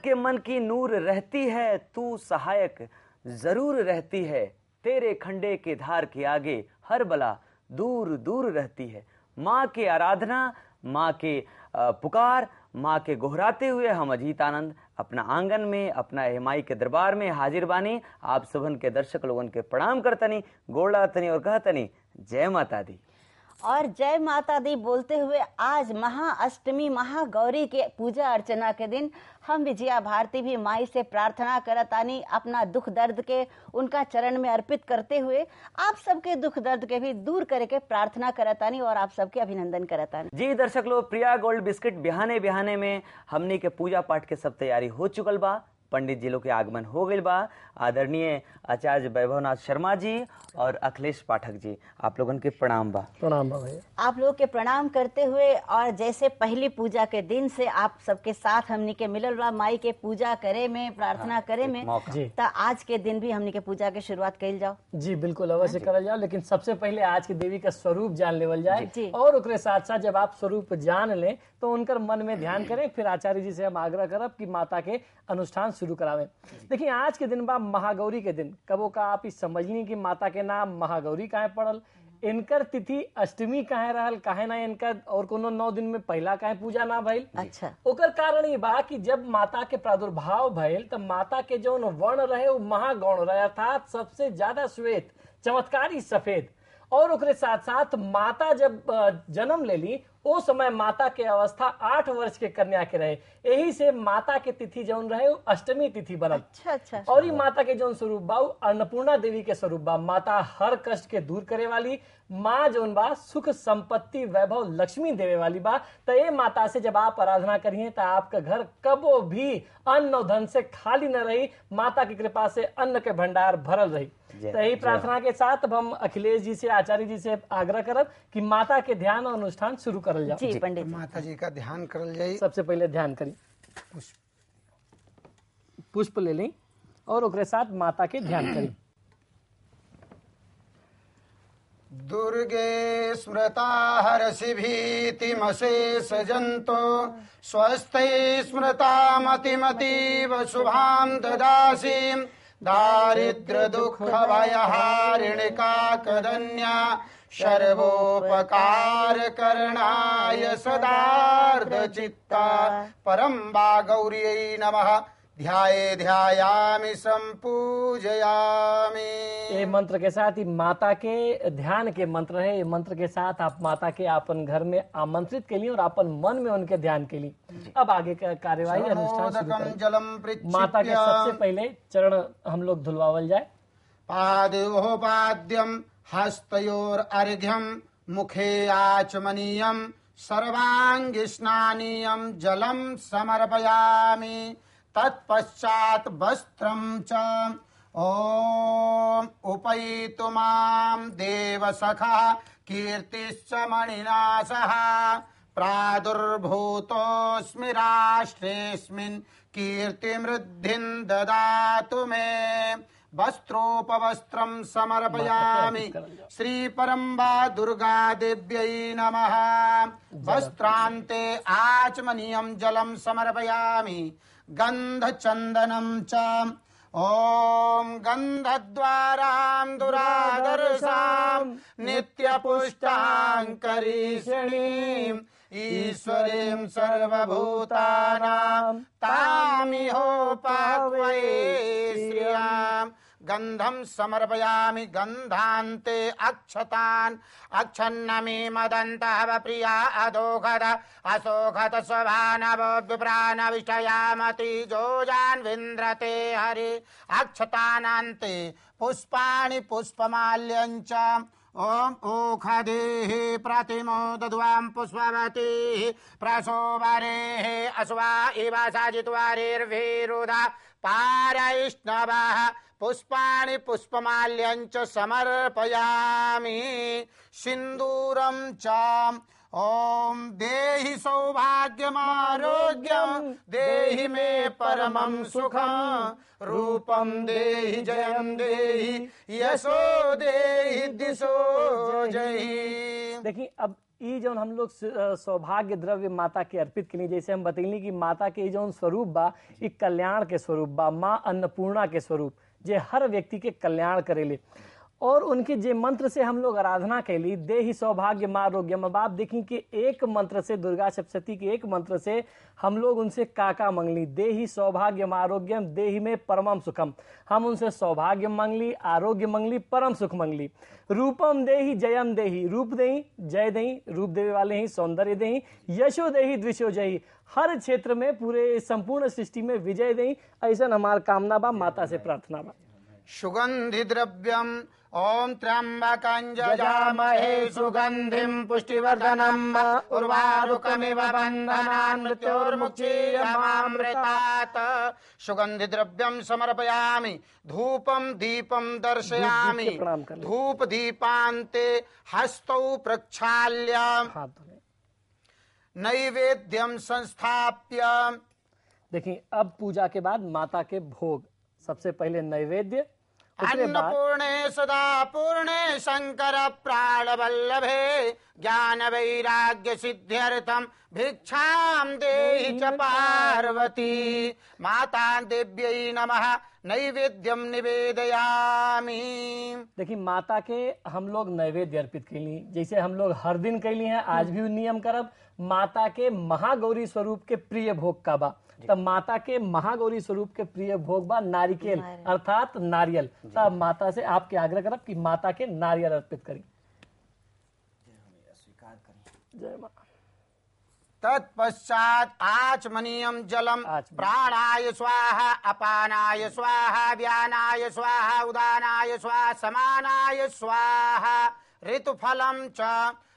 के मन की नूर रहती है, तू सहायक जरूर रहती है। तेरे खंडे के धार के आगे हर बला दूर दूर रहती है। माँ के आराधना, माँ के पुकार, माँ के गोहराते हुए हम अजीत आनंद अपना आंगन में अपना माई के दरबार में हाजिर बानी। आप सबन के दर्शक लोगन के प्रणाम करतनी, गोड़ा तनी और कहतनी जय माता दी। और जय माता दी बोलते हुए आज महाअष्टमी महागौरी के पूजा अर्चना के दिन हम विजया भारती भी माई से प्रार्थना करतानी, अपना दुख दर्द के उनका चरण में अर्पित करते हुए आप सबके दुख दर्द के भी दूर करे के प्रार्थना करतानी और आप सबके अभिनंदन करतानी। जी दर्शक लोग, प्रिया गोल्ड बिस्किट बिहाने बिहाने में हमनी के पूजा पाठ के सब तैयारी हो चुकल बा। पंडित जी लोग के आगमन हो गई बा। आदरणीय आचार्य वैभवनाथ शर्मा जी और अखिलेश पाठक जी, आप लोगन के प्रणाम बा। प्रणाम बा भैया। आप लोग के प्रणाम करते हुए और जैसे पहली पूजा के दिन से आप सबके साथ हमनी के मिलल बा माई के पूजा करे में, प्रार्थना करे में, तो आज के दिन भी हमनी के पूजा के शुरुआत कइल जाओ। जी बिल्कुल अवश्य करल जाओ, लेकिन सबसे पहले आज की देवी का स्वरूप जान लेवल जाए और उसके साथ साथ जब आप स्वरूप जान लें तो उनकर मन में ध्यान करें। फिर आचार्य जी से हम आग्रह करब कि माता के अनुष्ठान शुरू करावें। देखिए आज के दिन बा महागौरी के दिन। कबो का आप इस समझनी कि माता के नाम महागौरी काहे पड़ल, इनकर तिथि अष्टमी काहे रहल, काहे ना इनका और कोनो 9 दिन में पहला काहे पूजा ना भइल। अच्छा, ओकर कारण ये बा कि जब माता के प्रादुर्भाव भइल तब माता के जौन वर्ण रहे वो महागौण रहे, अर्थात सबसे ज्यादा श्वेत, चमत्कारी सफेद। और ओकरे साथ साथ माता जब जन्म ले ली ओ समय माता के अवस्था 8 वर्ष के कन्या के रहे, यही से माता के तिथि जौन रहे वो अष्टमी तिथि बनल। अच्छा। और ये माता के जौन स्वरूप बा अन्नपूर्णा देवी के स्वरूप बा। माता हर कष्ट के दूर करे वाली माँ जौन बा सुख संपत्ति वैभव लक्ष्मी देवे वाली बा। तो ये माता से जब आप आराधना करिए तो आपका घर कबो भी अन्न और धन से खाली न रही, माता की कृपा से अन्न के भंडार भरल रही। तो यही प्रार्थना के साथ अब हम अखिलेश जी से, आचार्य जी से आग्रह करब कि माता के ध्यान और अनुष्ठान शुरू करल जाओ। जी पंडित, माता जी का ध्यान करल जाए। सबसे पहले ध्यान करी, पुष्प ले लें और ओकरे साथ माता के ध्यान करी। दुर्गे स्मृता हरसि भीतिमशेष जंतो स्वस्ते स्मृता मतिमतीव शुभां ददासि दारिद्र दुख भयहारिणिका कदन्या सर्वोपकार करणाय सदार्ध चित्ता परम्बा गौर्यै नमः ध्याये ध्यायामि संपूजयामि। ये मंत्र के साथ ही माता के ध्यान के मंत्र है। ये मंत्र के साथ आप माता के अपन घर में आमंत्रित के लिए और अपन मन में उनके ध्यान के लिए अब आगे का कार्यवाही अनुष्ठान शुरू करें। माता के सबसे पहले चरण हम लोग धुलवावल जाए। पादोपाद्यम हस्तयोर अर्घ्यम मुखे आचमनीयम सर्वांगी स्नानीयम जलम समर्पयामि। तत्पश्चात वस्त्रं च ओम उपैतु मां देवसखा कीर्तिश्च मणिना सह प्रादुर्भूतोऽस्मि राष्ट्रेऽस्मिन् कीर्तिमृद्धिं ददातु मे। वस्त्रोपवस्त्रं समर्पयामि श्री परम्बा दुर्गा देव्यै नमः। वस्त्रान्ते आचमनीयं जलं समर्पयामि। गंध चंदनम च ओम गंधद्वारां दुरादर्शां नित्य पुष्टां करीषणीं ईश्वरीं सर्वभूतानां तामिहोपावै श्रियां। गंधम समर्पयामि गंधान्ते अक्षतान् अक्षन्नमि मदन्तः प्रिया अधोगत अशोकत स्वभानवोद्विप्राणविषयामति जोजान् विन्द्रते हरि। अक्षतानान्ते पुष्पाणि पुष्पमाल्यञ्च ओम ओखदेः प्रतिमो दद्वां पुष्पवतीः प्रसोवरेः अश्वा इव साजित्वारिर्विरुधा पारैष्णवः। पुष्पाणि पुष्पमाल्यञ्च समर्पयामि। सिन्दूरं च ओम देहि सौभाग्यमारोग्यं देहि मे परमं सुखं रूपं देहि जयं देहि यशो देहि दिशो जहि। देखिए अब ये जो हम लोग सौभाग्य द्रव्य माता के अर्पित के लिए, जैसे हम बतैली कि माता के जो स्वरूप बा ये कल्याण के स्वरूप बा, माँ अन्नपूर्णा के स्वरूप जे हर व्यक्ति के कल्याण करेले। और उनके जे मंत्र से हम लोग आराधना कैली, देहि सौभाग्य मारोग्यम। अब आप देखी कि एक मंत्र से, दुर्गा सप्तशती के एक मंत्र से हम लोग उनसे काका मंगली, देहि सौभाग्य मारोग्यम देहि में परमम सुखम। हम उनसे सौभाग्य मंगली, आरोग्य मंगली, परम सुख मंगली। रूपम देहि जयम देहि, रूप देहि, जय देहि, रूप देवे वाले ही, सौंदर्य देहि, यशो देहि द्विशो जयी। हर क्षेत्र में, पूरे संपूर्ण सृष्टि में विजय देहि। ऐसा हमार कामना बा, माता से प्रार्थना बा। सुगंधि द्रव्यम ओम त्र्यंबकं यजामहे सुगंधिं पुष्टिवर्धनम् उर्वारुकमिव बन्धनान् मृत्योर्मुक्षीयमामृतात्। सुगंधि द्रव्यम समर्पयामि, धूपम दीपम दर्शयामि, धूप दीपान्ते हस्तौ प्रक्षाल्य नैवेद्यम संस्थाप्य। देखिए, अब पूजा के बाद माता के भोग, सबसे पहले नैवेद्य, अन्नपूर्णे सदा पूर्णे शंकर प्राण वल्लभे ज्ञान वैराग्य सिद्ध्यर्थम भिक्षाम देहि च पार्वती। माता देव्यै नमः नैवेद्यम निवेदयामि। देखिए, माता के हम लोग नैवेद्य अर्पित कैली, जैसे हम लोग हर दिन कैली हैं, आज भी नियम करब। माता के महागौरी स्वरूप के प्रिय भोग का बा, तब माता के महागौरी स्वरूप के प्रिय भोग बा नारिकेल अर्थात नारियल। तब माता से आपके आग्रह करब कि माता के नारियल अर्पित करी। जय मां। तत्पश्चात आचमनीयम जलम प्राणाय स्वाहा अपानाय स्वाहा व्यानाय स्वाहा उदानाय स्वाहा समानाय स्वाहा ऋतुफलम च।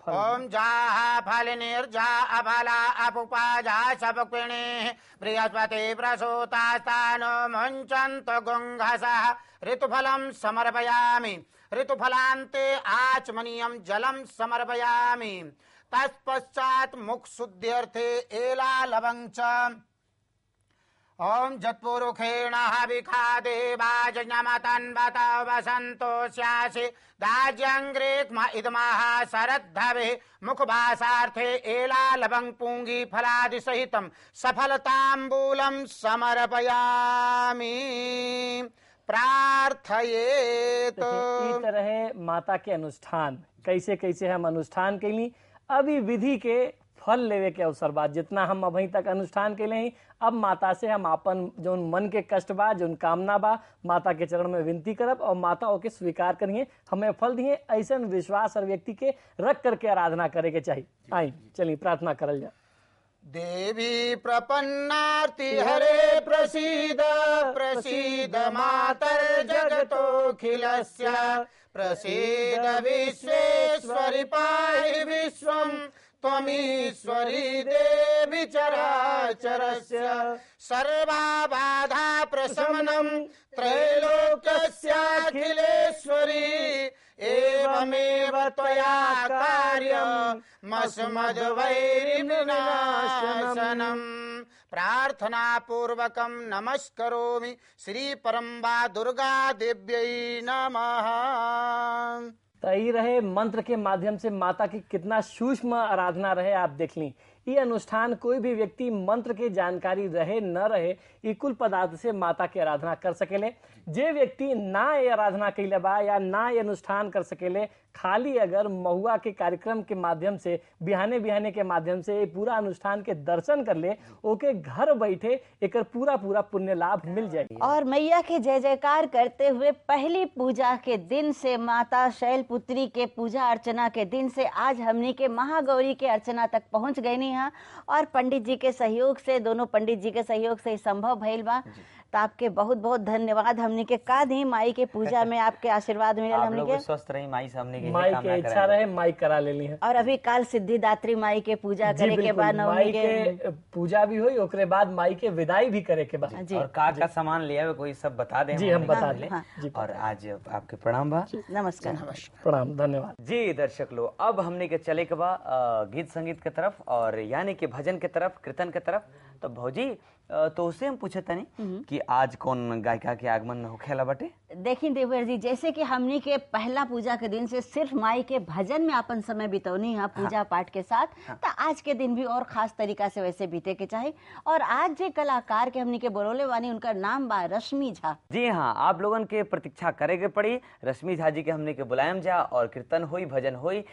ओम जाहा फलनिर्जा अफला अपुपाजा सपक्विणे बृहस्पति प्रसूतास्तानो मुञ्चन्त गुंघसः ऋतुफलं समर्पयामि। ऋतुफलान्ते आचमनीयं जलं समर्पयामि। तत्पश्चात् मुखशुद्ध्यर्थे एला लवंग च। ओम जत्पुरुखेण हविखादे वाजनमतन्वत वसन्तोष्यासि दाज्यङ्ग्रेत्म इदमः शरद्धवे मुखवासार्थे एला लवंग पूंगी फलादि सहितं सफलताम्बूलं समर्पयामि। प्रार्थयेत। इस तरह माता के अनुष्ठान कैसे कैसे हम अनुष्ठान कैली, अभी विधि के फल लेवे के अवसर बाद जितना हम अभी तक अनुष्ठान के लिए, अब माता से हम अपन जो मन के कष्ट बा, जो कामना बा, माता के चरण में विनती करब और माता ओके स्वीकार करिए, हमें फल दिए। ऐसा विश्वास और व्यक्ति के रख करके आराधना करे के चाहिए। आई चलिए प्रार्थना करल जाए। देवी प्रपन्नार्ति हरे प्रसीद प्रसीद मातर जगतोऽखिलस्य प्रसीद विश्वेश्वरि पाहि विश्वम् त्वमीश्वरी देवी चराचरस्य सर्वबाधा प्रशमनं त्रैलोक्यस्याखिलेश्वरी एवमेव त्वया कार्यं मस्मद्वैरिविनाशनम्। प्रार्थना पूर्वकं नमस्करोमि श्री परम्बा दुर्गा देव्यै नमः। तई रहे मंत्र के माध्यम से माता की कितना सूक्ष्म आराधना रहे, आप देख ली। ये अनुष्ठान कोई भी व्यक्ति मंत्र के जानकारी रहे न रहे, ये कुल पदार्थ से माता की आराधना कर सकेले। जे व्यक्ति ना ये आराधना कैले बा या ना ये अनुष्ठान कर सकेले, खाली अगर महुआ के कार्यक्रम के माध्यम से, बिहाने बिहाने के माध्यम से ये पूरा अनुष्ठान के दर्शन कर ले, ओके घर बैठे एक पूरा पूरा पुण्य लाभ मिल जाए। और मैया के जय जयकार करते हुए पहली पूजा के दिन से, माता शैलपुत्री के पूजा अर्चना के दिन से आज हमनी के महागौरी के अर्चना तक पहुंच गए नहीं है। और पंडित जी के सहयोग से, दोनों पंडित जी के सहयोग से संभव भइल बा। तो आपके बहुत बहुत धन्यवाद। हमने के का दी माई के पूजा में आपके आशीर्वाद मिलल, हमने के स्वस्थ रही माई से, हमने माई के इच्छा रहे माई करा लेली है। और अभी काल सिद्धिदात्री माई के पूजा करे के बाद माई के पूजा भी हुई, ओकरे बाद माई के विदाई भी करे के बाद। और का सामान लिया हुआ कोई सब बता दें। जी हम बता दें। और आज आपके प्रणाम बा। नमस्कार। प्रणाम, धन्यवाद जी। दर्शक लोग, अब हमने के चले के बा गीत संगीत के तरफ, और यानी कि भजन के तरफ, कीर्तन के तरफ। तो भौजी तो उसे हम पूछे तनी कि आज कौन गायिका के आगमन होखेला बटे। देखिए देवर जी, जैसे कि हमनी के पहला पूजा के दिन से सिर्फ माई के भजन में अपन समय बितौनी है पूजा पाठ के साथ, तो आज के दिन भी और खास तरीका से वैसे बीते के चाहे। और आज जे कलाकार के हमनी के बोलोले वानी उनका नाम बा रश्मि झा। जी हाँ, आप लोगन के प्रतीक्षा करेगे पड़ी। रश्मि झा जी के हमने के बुलायम जा और कीर्तन होई, भजन होई।